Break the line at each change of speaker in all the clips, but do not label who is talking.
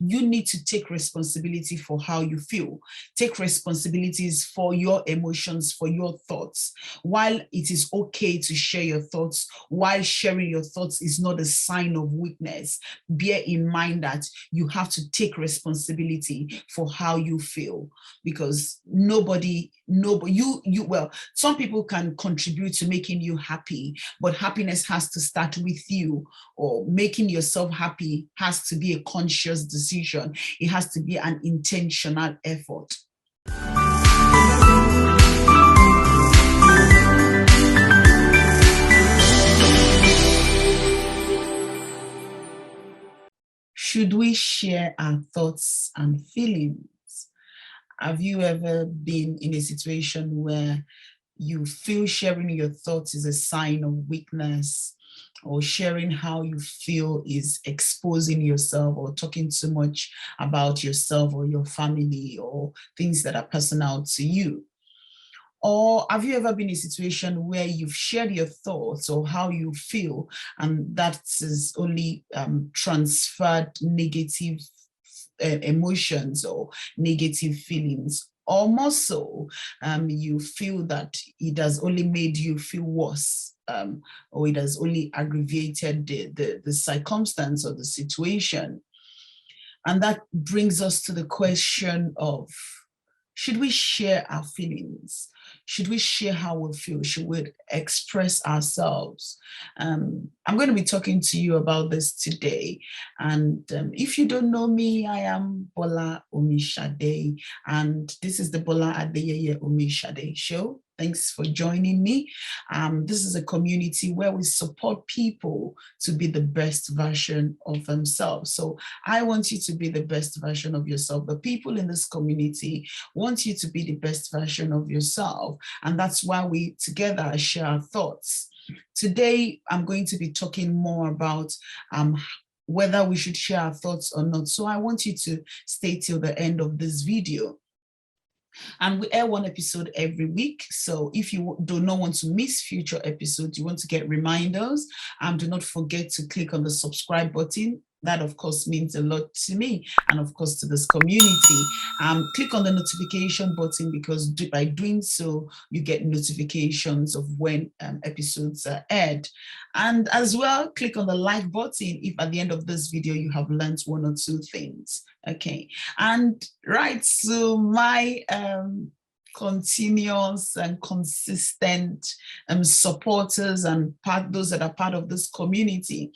you need to take responsibility for how you feel. Take responsibilities for your emotions, for your thoughts. While it is okay to share your thoughts, while sharing your thoughts is not a sign of weakness, bear in mind that you have to take responsibility for how you feel, because nobody, well, some people can contribute to making you happy, but happiness has to start with you, or making yourself happy has to be a conscious decision. It has to be an intentional effort. Should we share our thoughts and feelings? Have you ever been in a situation where you feel sharing your thoughts is a sign of weakness, or sharing how you feel is exposing yourself, or talking too much about yourself or your family, or things that are personal to you? Or have you ever been in a situation where you've shared your thoughts or how you feel, and that is only transferred negative emotions or negative feelings? Or more so, you feel that it has only made you feel worse, or it has only aggravated the circumstance or the situation. And that brings us to the question of, should we share our feelings? Should we share how we feel? Should we express ourselves? I'm going to be talking to you about this today. And if you don't know me, I am Bola Omishade, and this is the Bola Adeyeye Omishade Show. Thanks for joining me. This is a community where we support people to be the best version of themselves. So I want you to be the best version of yourself. The people in this community want you to be the best version of yourself. And that's why we together share our thoughts. Today, I'm going to be talking more about whether we should share our thoughts or not. So I want you to stay till the end of this video. And we air one episode every week. So if you do not want to miss future episodes, you want to get reminders, do not forget to click on the subscribe button. That, of course, means a lot to me and, of course, to this community. Click on the notification button, because by doing so, you get notifications of when episodes are aired. And as well, click on the like button if at the end of this video you have learned one or two things. Okay. And right, so my continuous and consistent supporters and those that are part of this community,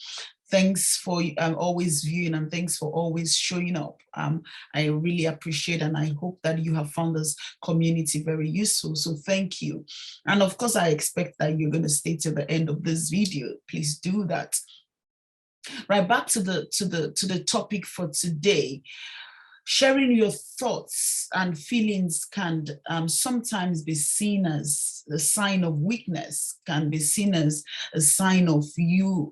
thanks for always viewing, and thanks for always showing up. I really appreciate, and I hope that you have found this community very useful. So thank you. And of course, I expect that you're going to stay till the end of this video. Please do that. Right, back to the topic for today. Sharing your thoughts and feelings can sometimes be seen as a sign of weakness, can be seen as a sign of you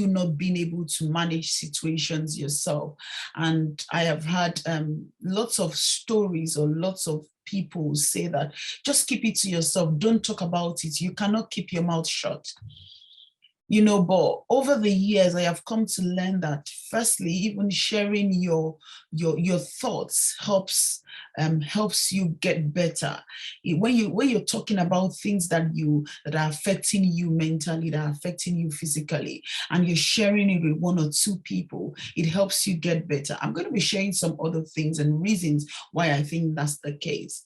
not being able to manage situations yourself. And I have had lots of stories, or lots of people say that just keep it to yourself, don't talk about it, you cannot keep your mouth shut. But over the years, I have come to learn that, firstly, even sharing your thoughts helps you get better. When you're talking about things that are affecting you mentally, that are affecting you physically, and you're sharing it with one or two people, it helps you get better. I'm going to be sharing some other things and reasons why I think that's the case.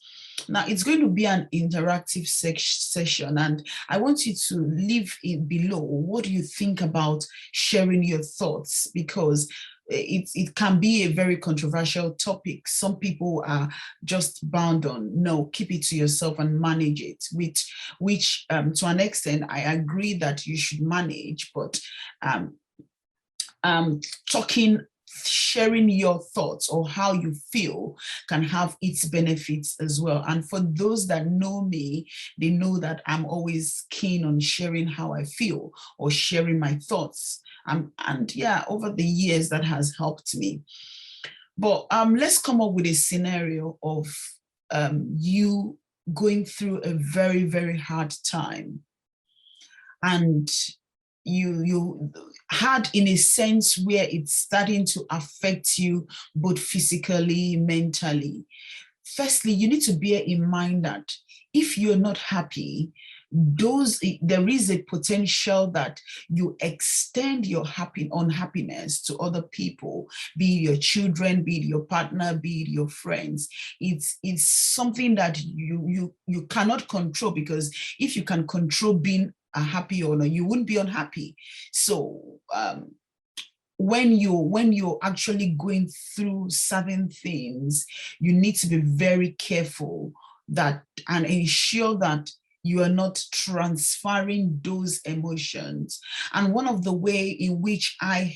Now, it's going to be an interactive session, and I want you to leave it below. What do you think about sharing your thoughts? Because it can be a very controversial topic. Some people are just bound on, no, keep it to yourself and manage it, which to an extent, I agree that you should manage, but sharing your thoughts or how you feel can have its benefits as well. And for those that know me, they know that I'm always keen on sharing how I feel or sharing my thoughts. And yeah, over the years, that has helped me. But let's come up with a scenario of you going through a very, very hard time. And hard in a sense where it's starting to affect you both physically, mentally. Firstly, you need to bear in mind that if you're not happy, there is a potential that you extend your unhappiness to other people, be it your children, be it your partner, be it your friends. It's something that you cannot control, because if you can control being happy or not, you wouldn't be unhappy. So when you're actually going through certain things, you need to be very careful that and ensure that you are not transferring those emotions. And one of the way in which I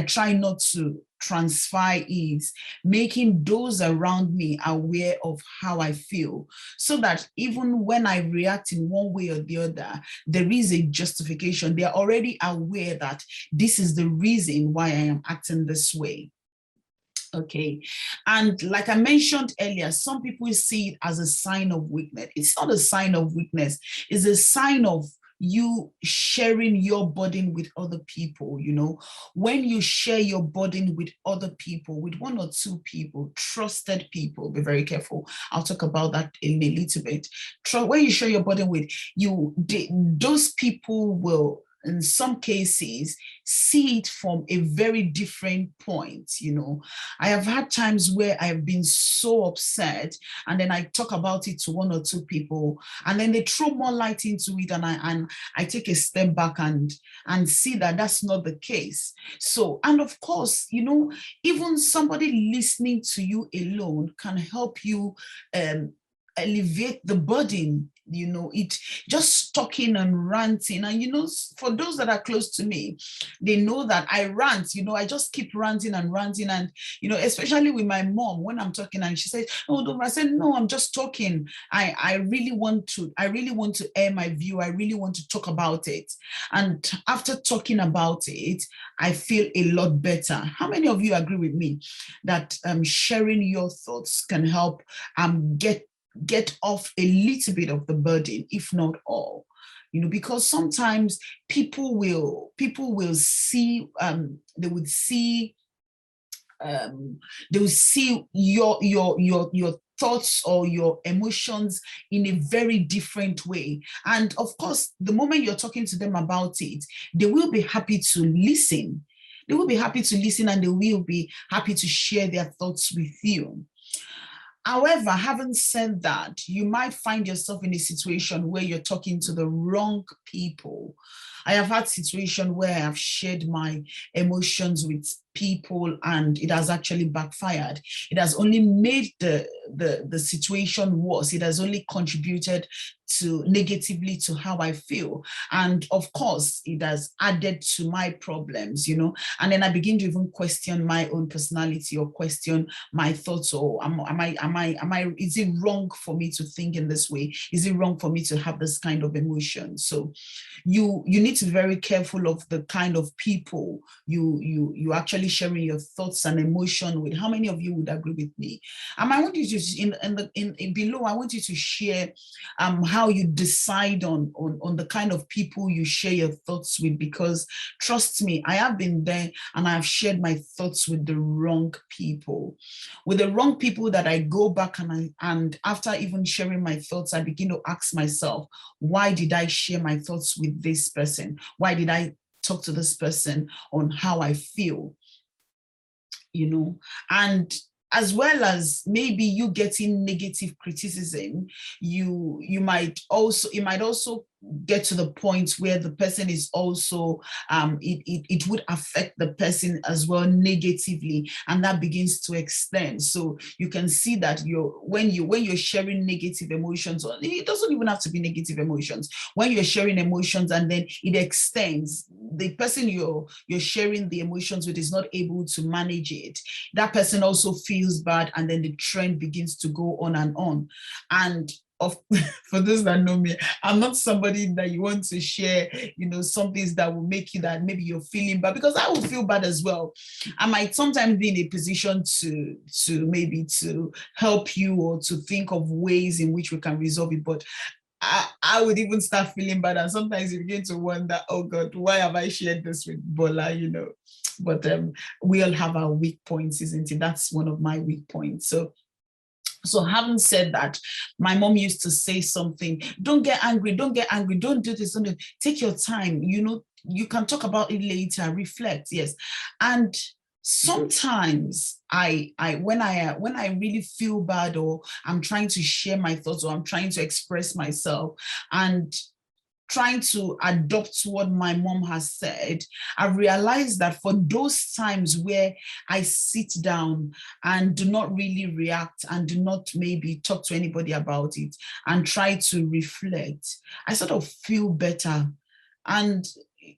try not to transfer is making those around me aware of how I feel, so that even when I react in one way or the other, there is a justification. They are already aware that this is the reason why I am acting this way. Okay. And like I mentioned earlier, some people see it as a sign of weakness. It's not a sign of weakness, it's a sign of you sharing your burden with other people. You know, when you share your burden with other people, with one or two people, trusted people, be very careful. I'll talk about that in a little bit. When you share your burden with those people will, in some cases, see it from a very different point. You know, I have had times where I have been so upset, and then I talk about it to one or two people, and then they throw more light into it, and I take a step back and see that that's not the case. So, and of course, you know, even somebody listening to you alone can help you alleviate the burden. You know, it just talking and ranting. And you know, for those that are close to me, they know that I rant. You know, I just keep ranting and ranting. And you know, especially with my mom, when I'm talking and she says, "Oh, don't," I said, "No, I'm just talking. I really want to air my view. I really want to talk about it." And after talking about it, I feel a lot better. How many of you agree with me that sharing your thoughts can help get off a little bit of the burden, if not all? You know, because sometimes people will see they will see your thoughts or your emotions in a very different way. And of course, the moment you're talking to them about it, they will be happy to listen. They will be happy to listen, and they will be happy to share their thoughts with you. However, having said that, you might find yourself in a situation where you're talking to the wrong people. I have had situations where I have shared my emotions with people and it has actually backfired. It has only made the situation worse. It has only contributed negatively to how I feel. And of course, it has added to my problems, you know. And then I begin to even question my own personality, or question my thoughts, or is it wrong for me to think in this way? Is it wrong for me to have this kind of emotion? So you need to be very careful of the kind of people you actually sharing your thoughts and emotion with. How many of you would agree with me? I want you to in below, I want you to share how you decide on the kind of people you share your thoughts with, because trust me, I have been there and I have shared my thoughts with the wrong people. With the wrong people that I go back and after even sharing my thoughts, I begin to ask myself, why did I share my thoughts with this person? Why did I talk to this person on how I feel? You know, and as well as maybe you getting negative criticism, it might also get to the point where the person is also it would affect the person as well negatively, and that begins to extend. So you can see that when you're sharing negative emotions, or it doesn't even have to be negative emotions, when you're sharing emotions and then it extends, the person you're sharing the emotions with is not able to manage it, that person also feels bad, and then the trend begins to go on and on. And for those that know me, I'm not somebody that you want to share, you know, some things that will make you that maybe you're feeling bad, because I will feel bad as well. I might sometimes be in a position to maybe to help you or to think of ways in which we can resolve it, but I would even start feeling bad. And sometimes you begin to wonder, oh God, why have I shared this with Bola, you know? But we all have our weak points, isn't it? That's one of my weak points. So having said that, my mom used to say something, don't get angry, don't do this, don't do it. Take your time, you know, you can talk about it later, reflect, yes. And sometimes when I really feel bad, or I'm trying to share my thoughts, or I'm trying to express myself and trying to adopt what my mom has said, I've realized that for those times where I sit down and do not really react and do not maybe talk to anybody about it and try to reflect, I sort of feel better. And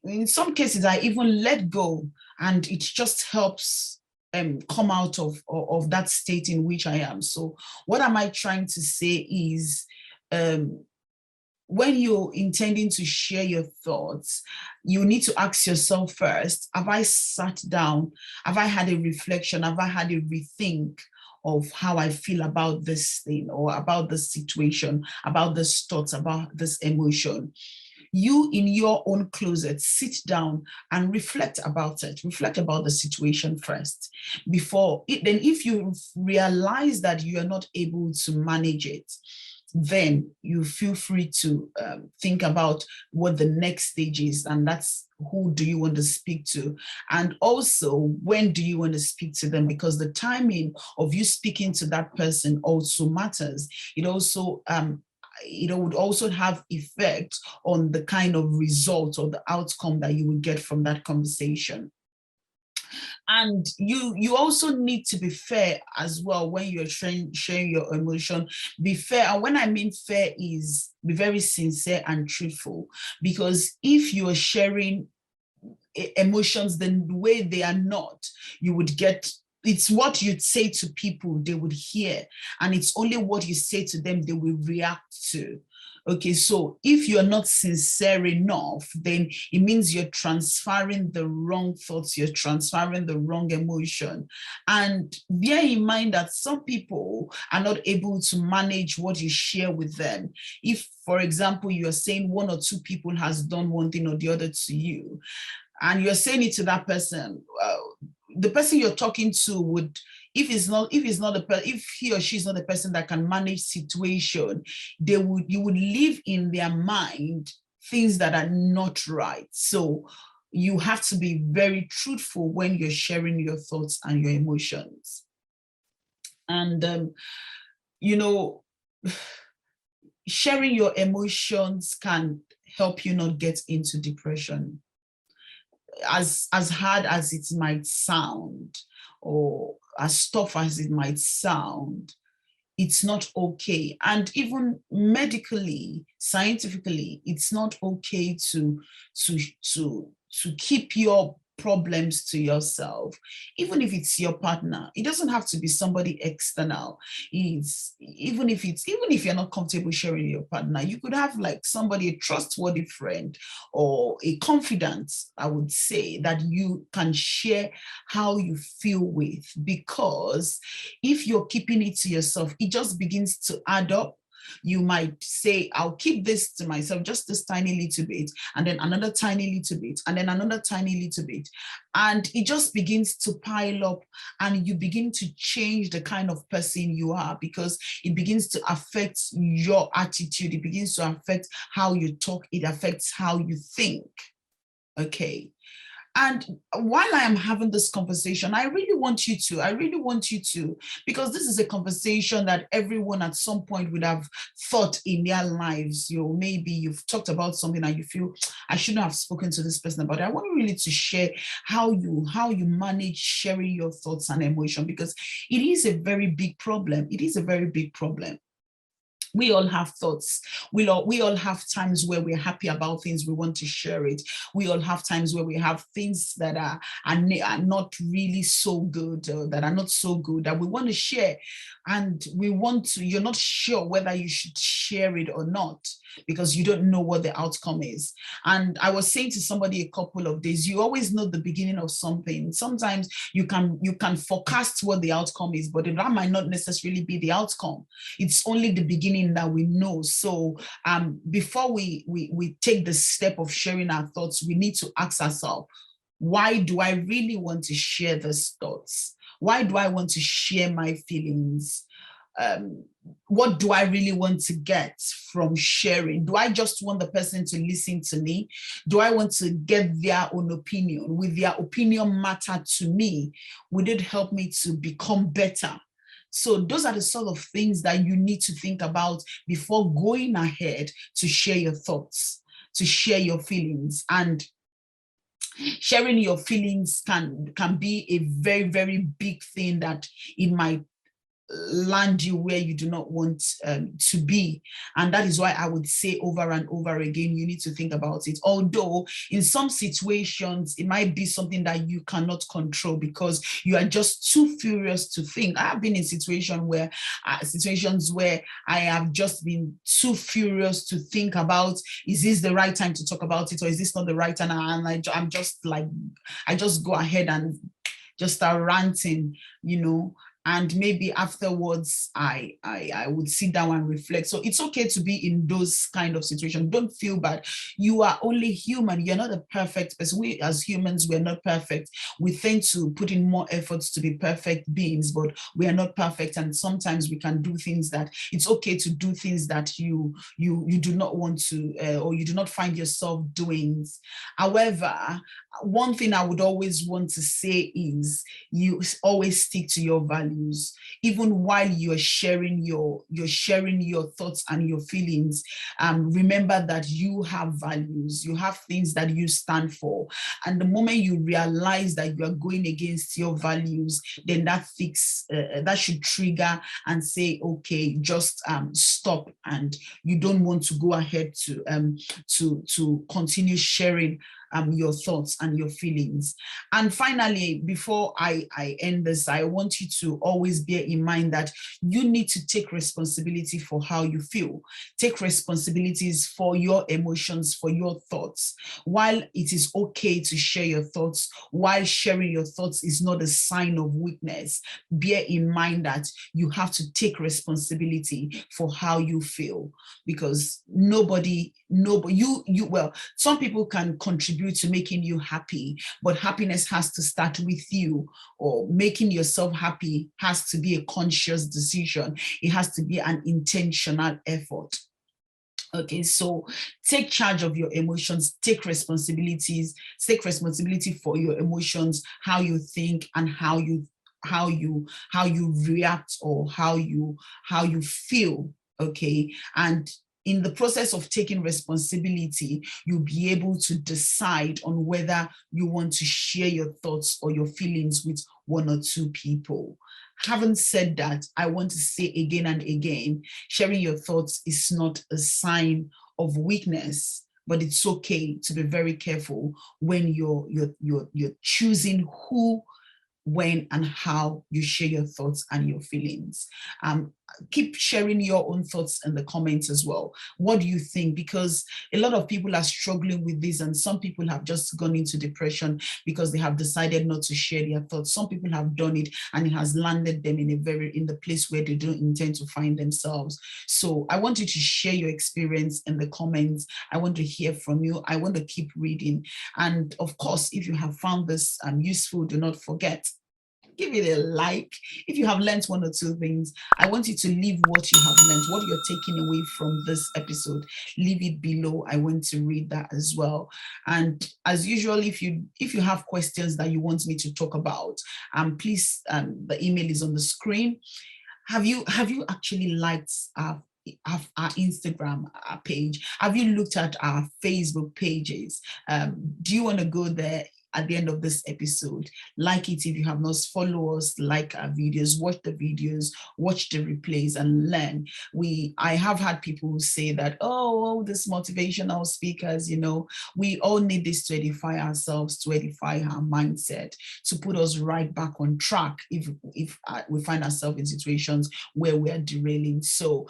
in some cases, I even let go, and it just helps come out of that state in which I am. So what am I trying to say is, when you're intending to share your thoughts, you need to ask yourself first, have I sat down? Have I had a reflection? Have I had a rethink of how I feel about this thing, or about this situation, about this thoughts, about this emotion? You in your own closet, sit down and reflect about it. Reflect about the situation first before it. Then if you realize that you are not able to manage it, then you feel free to think about what the next stage is, and that's who do you want to speak to, and also when do you want to speak to them, because the timing of you speaking to that person also matters. It also it would also have effect on the kind of result or the outcome that you would get from that conversation. And you also need to be fair as well when you're sharing your emotion. Be fair, and when I mean fair is be very sincere and truthful, because if you are sharing emotions the way they are not, you would get, it's what you'd say to people they would hear, and it's only what you say to them they will react to. Okay, so if you're not sincere enough, then it means you're transferring the wrong thoughts, you're transferring the wrong emotion. And bear in mind that some people are not able to manage what you share with them. If, for example, you're saying one or two people has done one thing or the other to you, and you're saying it to that person, the person you're talking to would, if he or she is not the person that can manage situation, you would leave in their mind things that are not right. So you have to be very truthful when you're sharing your thoughts and your emotions. And you know, sharing your emotions can help you not get into depression. As hard as it might sound, or as tough as it might sound, it's not okay. And even medically, scientifically, it's not okay to keep your problems to yourself, even if it's your partner. It doesn't have to be somebody external. It's even if you're not comfortable sharing your partner, you could have like somebody, a trustworthy friend or a confidant, I would say, that you can share how you feel with, because if you're keeping it to yourself, it just begins to add up. You might say, I'll keep this to myself, just this tiny little bit, and then another tiny little bit, and then another tiny little bit. And it just begins to pile up, and you begin to change the kind of person you are, because it begins to affect your attitude. It begins to affect how you talk. It affects how you think. Okay. And while I am having this conversation, I really want you to, because this is a conversation that everyone at some point would have thought in their lives. Maybe you've talked about something and you feel, I shouldn't have spoken to this person about it. I want you really to share how you manage sharing your thoughts and emotion, because it is a very big problem. It is a very big problem. We all have thoughts. We all have times where we're happy about things, we want to share it. We all have times where we have things that are not really so good, that are not so good, that we want to share. And you're not sure whether you should share it or not, because you don't know what the outcome is. And I was saying to somebody a couple of days, you always know the beginning of something. Sometimes you can forecast what the outcome is, but that might not necessarily be the outcome. It's only the beginning feeling that we know. So before we take the step of sharing our thoughts, we need to ask ourselves, why do I really want to share these thoughts? Why do I want to share my feelings? What do I really want to get from sharing? Do I just want the person to listen to me? Do I want to get their own opinion? Will their opinion matter to me? Would it help me to become better? So those are the sort of things that you need to think about before going ahead to share your thoughts, to share your feelings. And sharing your feelings can be a very, very big thing that it might land you where you do not want to be. And that is why I would say over and over again, you need to think about it. Although in some situations, it might be something that you cannot control because you are just too furious to think. I have been in situations where I have just been too furious to think about, is this the right time to talk about it, or is this not the right time? And I'm just like, I just go ahead and just start ranting, and maybe afterwards I would sit down and reflect. So it's okay to be in those kind of situations. Don't feel bad. You are only human. You're not a perfect person. We as humans, we're not perfect. We tend to put in more efforts to be perfect beings, but we are not perfect. And sometimes we can do things that it's okay to do things that you do not want to, or you do not find yourself doing. However, one thing I would always want to say is you always stick to your values. Even while you're sharing your thoughts and your feelings, remember that you have values, you have things that you stand for. And the moment you realize that you are going against your values, then that should trigger and say, okay, just stop, and you don't want to go ahead to continue sharing your thoughts and your feelings. And finally, before I end this, I want you to always bear in mind that you need to take responsibility for how you feel. Take responsibilities for your emotions, for your thoughts. While it is okay to share your thoughts, while sharing your thoughts is not a sign of weakness, bear in mind that you have to take responsibility for how you feel, because some people can contribute to making you happy, but happiness has to start with you, or making yourself happy has to be a conscious decision. It has to be an intentional effort. Okay, so take charge of your emotions, take responsibility for your emotions, how you think, and how you react, or how you feel. Okay, and in the process of taking responsibility, you'll be able to decide on whether you want to share your thoughts or your feelings with one or two people. Having said that, I want to say again and again, sharing your thoughts is not a sign of weakness, but it's okay to be very careful when you're choosing who, when, and how you share your thoughts and your feelings. Keep sharing your own thoughts in the comments as well. What do you think? Because a lot of people are struggling with this, and some people have just gone into depression because they have decided not to share their thoughts. Some people have done it and it has landed them in the place where they don't intend to find themselves. So I want you to share your experience in the comments. I want to hear from you. I want to keep reading. And of course, if you have found this useful, do not forget, give it a like. If you have learned one or two things, I want you to leave what you have learned, what you're taking away from this episode. Leave it below. I want to read that as well. And as usual, if you have questions that you want me to talk about, please, the email is on the screen. Have you actually liked our Instagram page? Have you looked at our Facebook pages? Do you want to go there at the end of this episode? Like it if you have not. Follow us, like our videos, watch the videos, watch the replays, and learn. I have had people say that, oh, this motivational speakers, we all need this to edify ourselves, to edify our mindset, to put us right back on track if we find ourselves in situations where we are derailing. So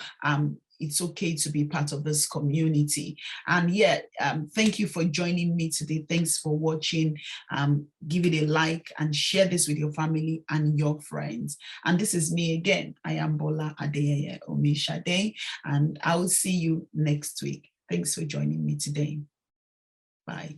it's okay to be part of this community. And yeah, thank you for joining me today. Thanks for watching. Give it a like and share this with your family and your friends. And this is me again. I am Bola Adeyeye Omishade, and I will see you next week. Thanks for joining me today. Bye.